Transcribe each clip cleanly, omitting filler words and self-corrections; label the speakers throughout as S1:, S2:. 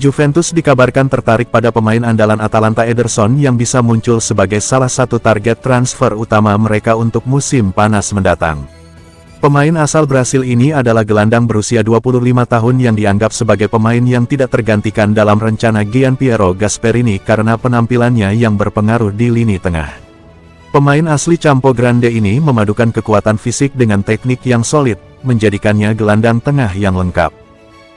S1: Juventus dikabarkan tertarik pada pemain andalan Atalanta Ederson yang bisa muncul sebagai salah satu target transfer utama mereka untuk musim panas mendatang. Pemain asal Brasil ini adalah gelandang berusia 25 tahun yang dianggap sebagai pemain yang tidak tergantikan dalam rencana Gianpiero Gasperini karena penampilannya yang berpengaruh di lini tengah. Pemain asli Campo Grande ini memadukan kekuatan fisik dengan teknik yang solid, menjadikannya gelandang tengah yang lengkap.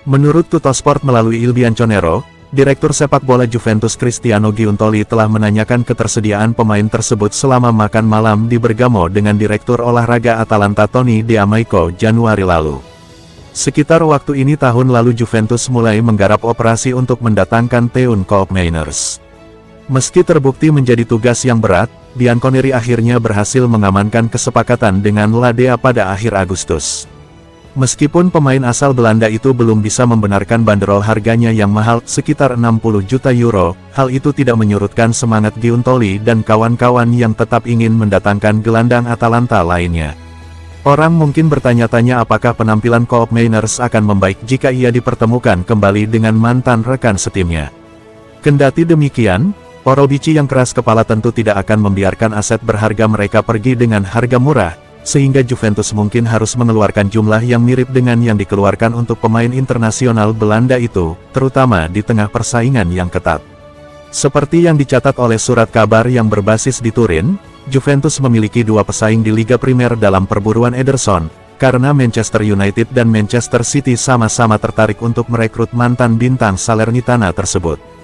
S1: Menurut Tuttosport melalui Il Bianconero, Direktur sepak bola Juventus Cristiano Giuntoli telah menanyakan ketersediaan pemain tersebut selama makan malam di Bergamo dengan Direktur olahraga Atalanta Tony De Amico Januari lalu. Sekitar waktu ini tahun lalu Juventus mulai menggarap operasi untuk mendatangkan Teun Koopmeiners. Meski terbukti menjadi tugas yang berat, Bianconeri akhirnya berhasil mengamankan kesepakatan dengan Ladea pada akhir Agustus. Meskipun pemain asal Belanda itu belum bisa membenarkan banderol harganya yang mahal, sekitar 60 juta euro, hal itu tidak menyurutkan semangat Giuntoli dan kawan-kawan yang tetap ingin mendatangkan gelandang Atalanta lainnya. Orang mungkin bertanya-tanya apakah penampilan Koopmeiners akan membaik jika ia dipertemukan kembali dengan mantan rekan setimnya. Kendati demikian, Orobici yang keras kepala tentu tidak akan membiarkan aset berharga mereka pergi dengan harga murah, sehingga Juventus mungkin harus mengeluarkan jumlah yang mirip dengan yang dikeluarkan untuk pemain internasional Belanda itu, terutama di tengah persaingan yang ketat. Seperti yang dicatat oleh surat kabar yang berbasis di Turin, Juventus memiliki dua pesaing di Liga Primer dalam perburuan Ederson, karena Manchester United dan Manchester City sama-sama tertarik untuk merekrut mantan bintang Salernitana tersebut.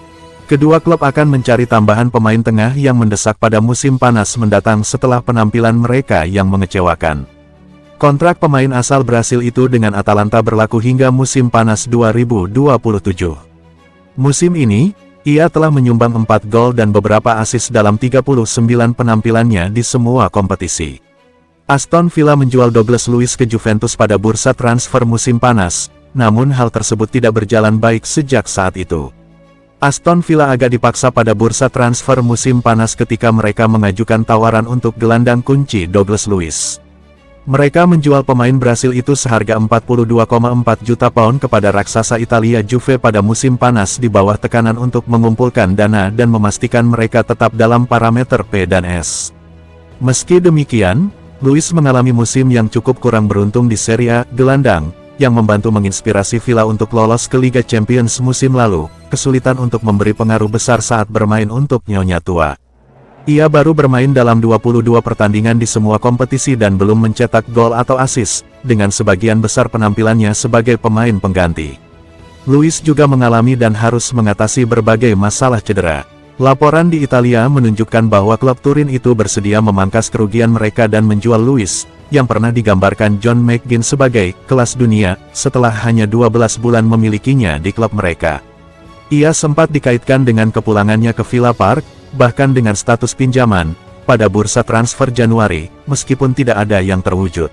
S1: Kedua klub akan mencari tambahan pemain tengah yang mendesak pada musim panas mendatang setelah penampilan mereka yang mengecewakan. Kontrak pemain asal Brasil itu dengan Atalanta berlaku hingga musim panas 2027. Musim ini, ia telah menyumbang 4 gol dan beberapa assist dalam 39 penampilannya di semua kompetisi. Aston Villa menjual Douglas Luiz ke Juventus pada bursa transfer musim panas, namun hal tersebut tidak berjalan baik sejak saat itu. Aston Villa agak dipaksa pada bursa transfer musim panas ketika mereka mengajukan tawaran untuk gelandang kunci Douglas Luiz. Mereka menjual pemain Brasil itu seharga 42,4 juta pound kepada raksasa Italia Juve pada musim panas di bawah tekanan untuk mengumpulkan dana dan memastikan mereka tetap dalam parameter P dan S. Meski demikian, Luiz mengalami musim yang cukup kurang beruntung di Serie A gelandang, yang membantu menginspirasi Villa untuk lolos ke Liga Champions musim lalu, kesulitan untuk memberi pengaruh besar saat bermain untuk nyonya tua. Ia baru bermain dalam 22 pertandingan di semua kompetisi dan belum mencetak gol atau assist, dengan sebagian besar penampilannya sebagai pemain pengganti. Luiz juga mengalami dan harus mengatasi berbagai masalah cedera. Laporan di Italia menunjukkan bahwa klub Turin itu bersedia memangkas kerugian mereka dan menjual Luiz, yang pernah digambarkan John McGinn sebagai kelas dunia, setelah hanya 12 bulan memilikinya di klub mereka. Ia sempat dikaitkan dengan kepulangannya ke Villa Park, bahkan dengan status pinjaman, pada bursa transfer Januari, meskipun tidak ada yang terwujud.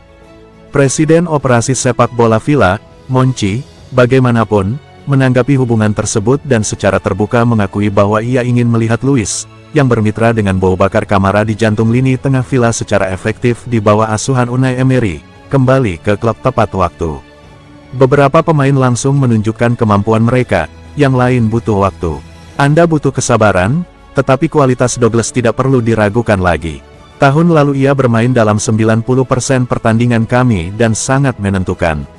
S1: Presiden Operasi Sepak Bola Villa, Monchi, bagaimanapun, menanggapi hubungan tersebut dan secara terbuka mengakui bahwa ia ingin melihat Luiz, yang bermitra dengan Boubacar Kamara di jantung lini tengah Villa secara efektif di bawah asuhan Unai Emery, kembali ke klub tepat waktu. Beberapa pemain langsung menunjukkan kemampuan mereka, yang lain butuh waktu. Anda butuh kesabaran, tetapi kualitas Douglas tidak perlu diragukan lagi. Tahun lalu ia bermain dalam 90% pertandingan kami dan sangat menentukan.